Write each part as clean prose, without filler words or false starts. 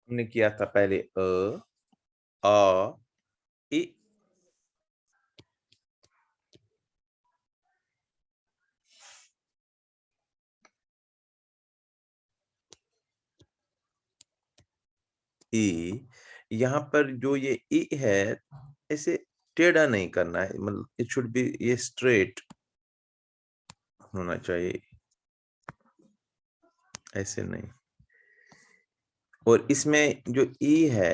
हमने किया था पहले आ इ यहाँ पर जो ये ई है ऐसे टेढ़ा नहीं करना है, मतलब इट शुड बी, ये स्ट्रेट होना चाहिए, ऐसे नहीं। और इसमें जो ई है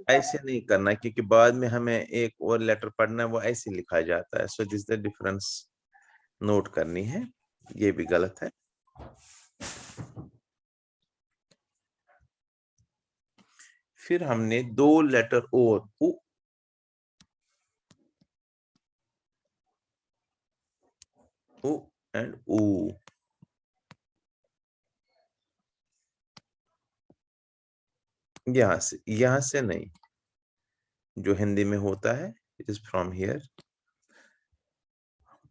ऐसे नहीं करना, क्योंकि बाद में हमें एक और लेटर पढ़ना है, वो ऐसे लिखा जाता है। So this the difference note करनी है, ये भी गलत है। फिर हमने दो लेटर और उ एंड ऊ, यहां से नहीं, जो हिंदी में होता है इट इज फ्रॉम हियर।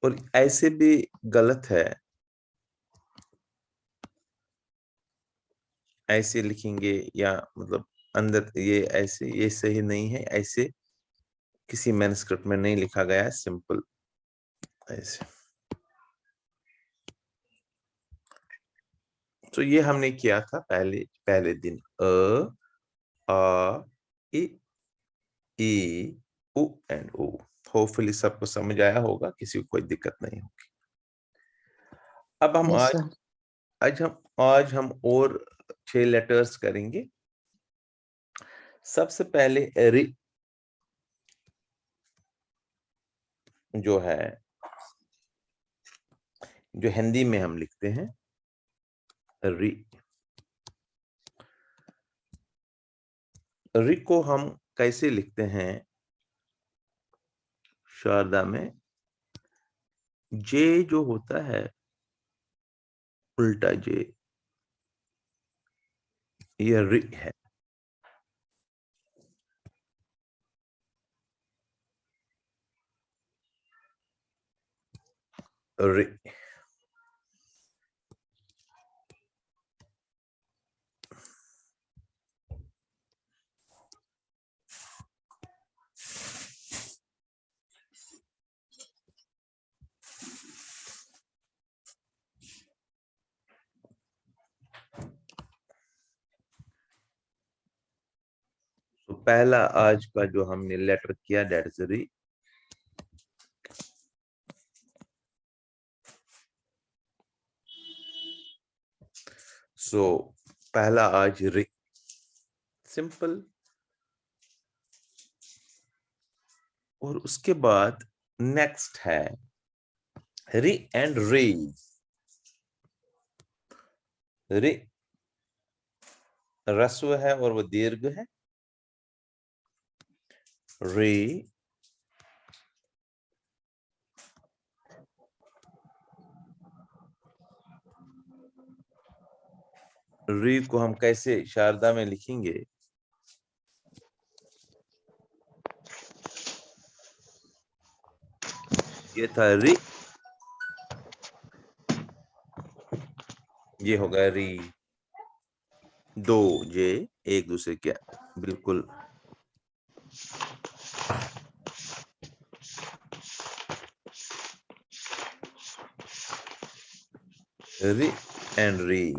और ऐसे भी गलत है, ऐसे लिखेंगे या मतलब अंदर ये ऐसे, ये सही नहीं है, ऐसे किसी मैनस्क्रिप्ट में नहीं लिखा गया है, सिंपल ऐसे। तो ये हमने किया था पहले पहले दिन, आ इ ई उ एंड ऊ। होपफुली सबको समझ आया होगा, किसी को कोई दिक्कत नहीं होगी। अब हम यस आज सर। आज हम और 6 लेटर्स करेंगे। सबसे पहले रि जो है, जो हिंदी में हम लिखते हैं रि, रि को हम कैसे लिखते हैं शारदा में? जे जो होता है उल्टा जे, ये रि है। रि, तो पहला आज का जो हमने लेटर किया दैट इज रि। सो पहला आज रि, सिंपल। और उसके बाद नेक्स्ट है रि एंड रे। रि रस्व है और वो दीर्घ है, रे। री को हम कैसे शारदा में लिखेंगे? ये था री, ये हो गया री। दो जे एक दूसरे के बिल्कुल री एंड री।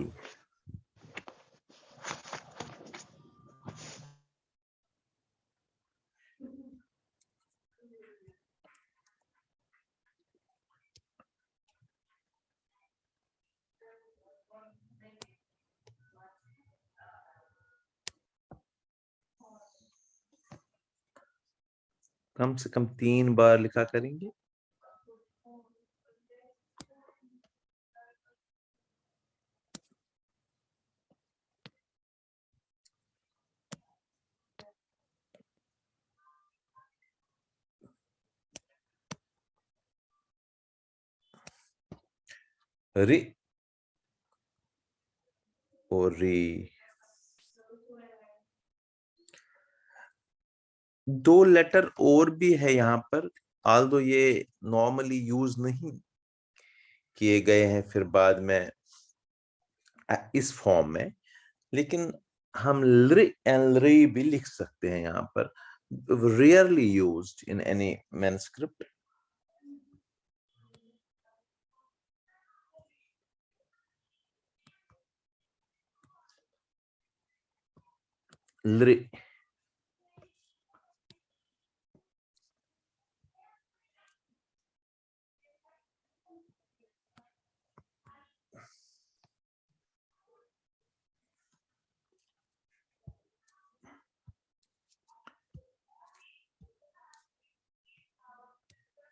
कम से कम 3 बार लिखा करेंगे। री और री। दो लेटर और भी है यहाँ पर, आल्दो ये नॉर्मली यूज नहीं किए गए हैं फिर बाद में इस फॉर्म में, लेकिन हम लरी एंड लरी भी लिख सकते हैं यहाँ पर, rarely used in any manuscript. लरी,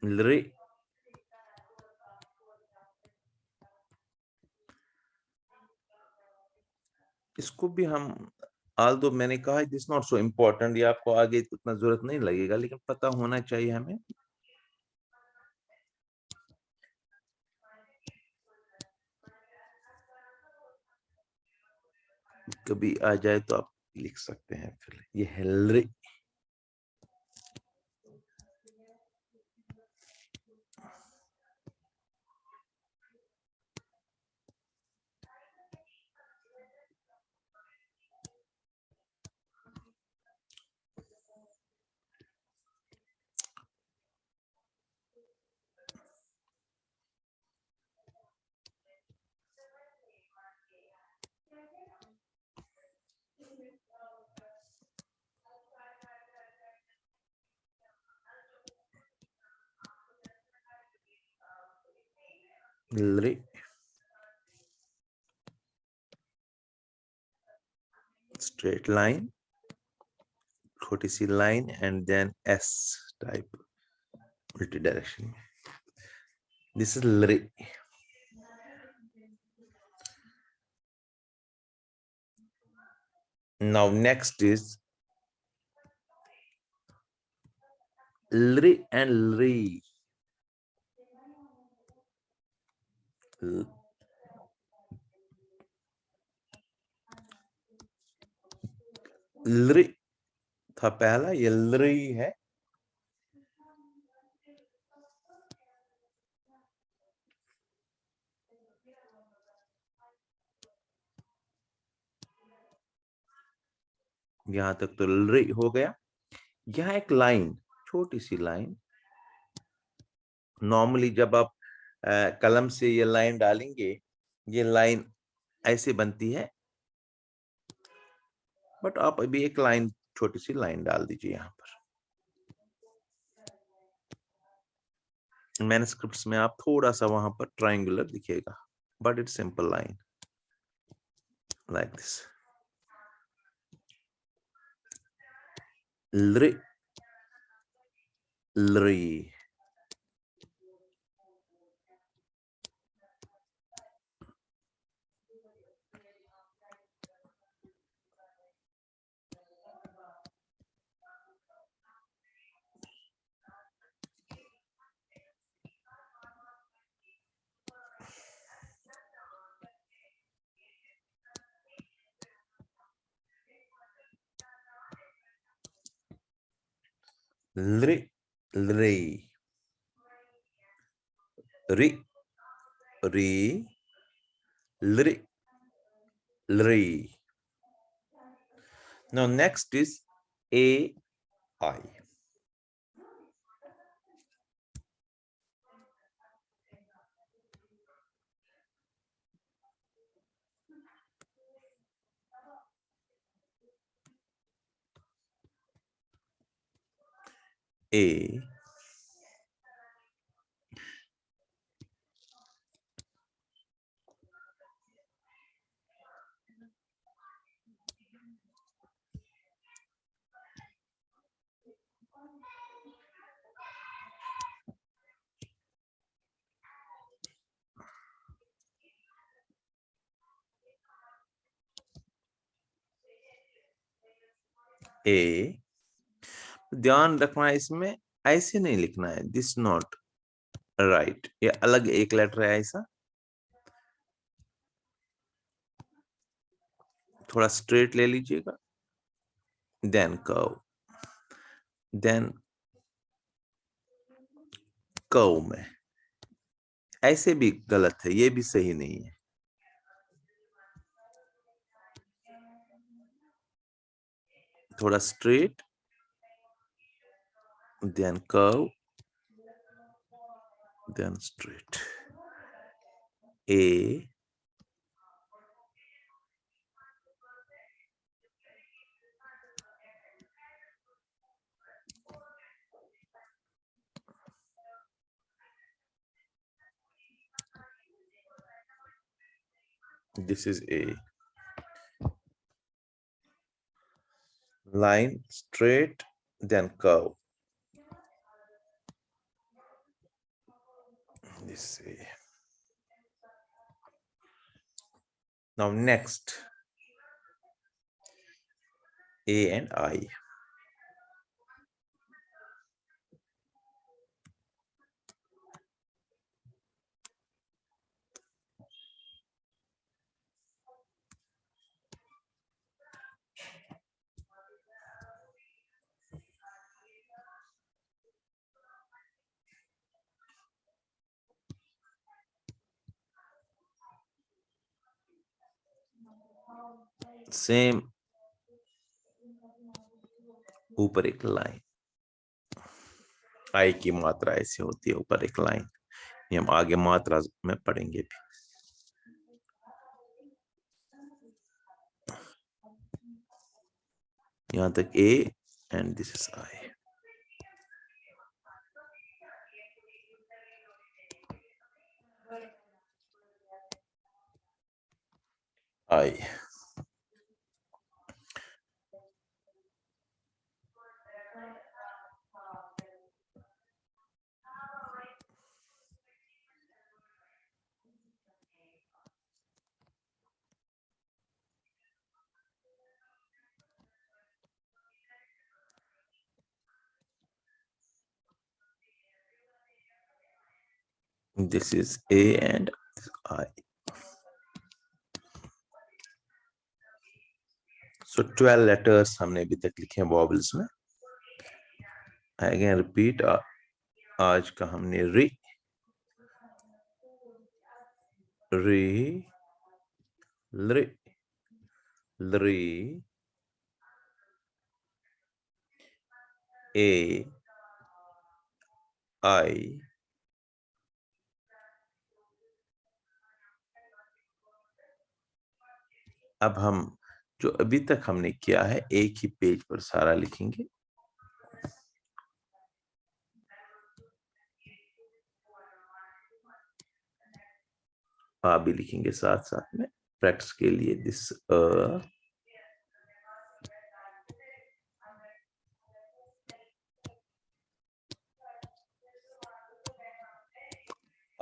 लरी, इसको भी हम, although मैंने कहा दिस नॉट सो इम्पोर्टेंट, ये आपको आगे उतना जरूरत नहीं लगेगा, लेकिन पता होना चाहिए हमें। कभी आ जाए तो आप लिख सकते हैं। फिर ये है लरी, लरी, स्ट्रेट लाइन, छोटी सी line, and then S type उल्टी डायरेक्शन में। दिस इज लरी। Now next is lri and lri. लरी था पहला, ये लरी है। यहां तक तो लरी हो गया। यहाँ एक लाइन, छोटी सी लाइन, नॉर्मली जब आप कलम से ये लाइन डालेंगे, ये लाइन ऐसे बनती है, बट आप अभी एक लाइन, छोटी सी लाइन डाल दीजिए यहाँ पर। मैनस्क्रिप्ट्स में आप थोड़ा सा वहां पर ट्रायंगुलर दिखेगा, but it's simple line like this. लरी, लरी, लरी, लरी, री, री, lri, lri. Now next is a, I. A, A, ध्यान रखना है इसमें, ऐसे नहीं लिखना है, दिस नॉट राइट, ये अलग एक लेटर है ऐसा, थोड़ा स्ट्रेट ले लीजिएगा, देन कर्व, देन कर्व में, ऐसे भी गलत है, ये भी सही नहीं है। थोड़ा straight, then curve, then straight. A, this is A. Line straight, then curve. This A. Now next, A and I. Same ऊपर एक लाइन, आई की मात्रा ऐसे होती है, ऊपर एक लाइन, ये हम आगे मात्रा में पढ़ेंगे भी। यहां तक A and this is I. I this is A and I. So 12 letters हमने अभी तक लिखे हैं vowels में। Again repeat, आज का हमने री, री, लरी, लरी, ए, आई, अब हम जो अभी तक हमने किया है एक ही पेज पर सारा लिखेंगे। आ भी लिखेंगे साथ साथ में प्रैक्टिस के लिए। दिस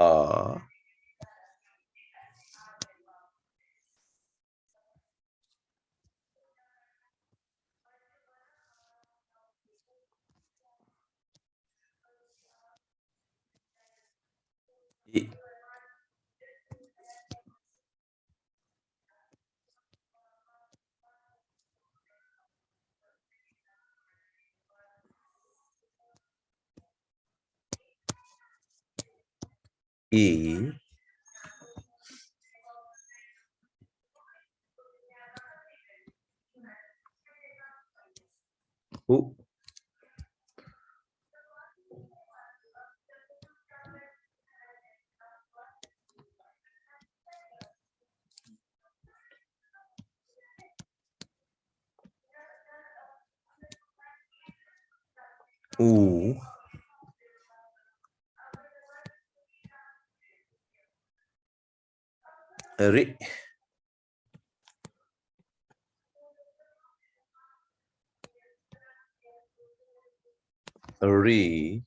आ, ई, ई, उ, ऊ, रि, री,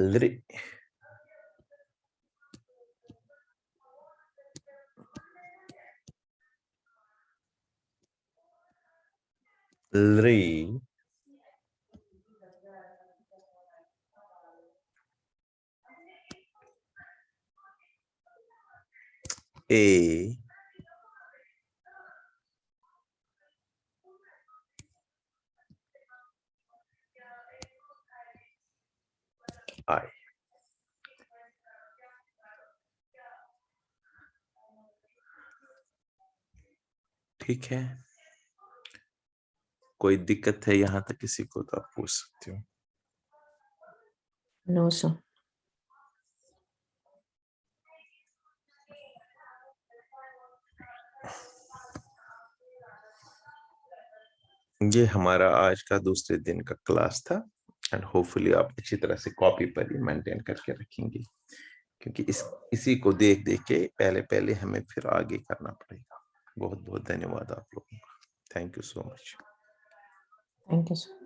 लरी, लरी, ए, आई। ठीक है, कोई दिक्कत है यहाँ तक किसी को तो आप पूछ सकते हो। No, sir. ये हमारा आज का दूसरे दिन का क्लास था एंड होपफुली आप अच्छी तरह से कॉपी पर ही मेंटेन करके रखेंगे, क्योंकि इसी को देख देख के पहले पहले हमें फिर आगे करना पड़ेगा। बहुत बहुत धन्यवाद आप लोगों का। Thank you so much. Thank you, sir.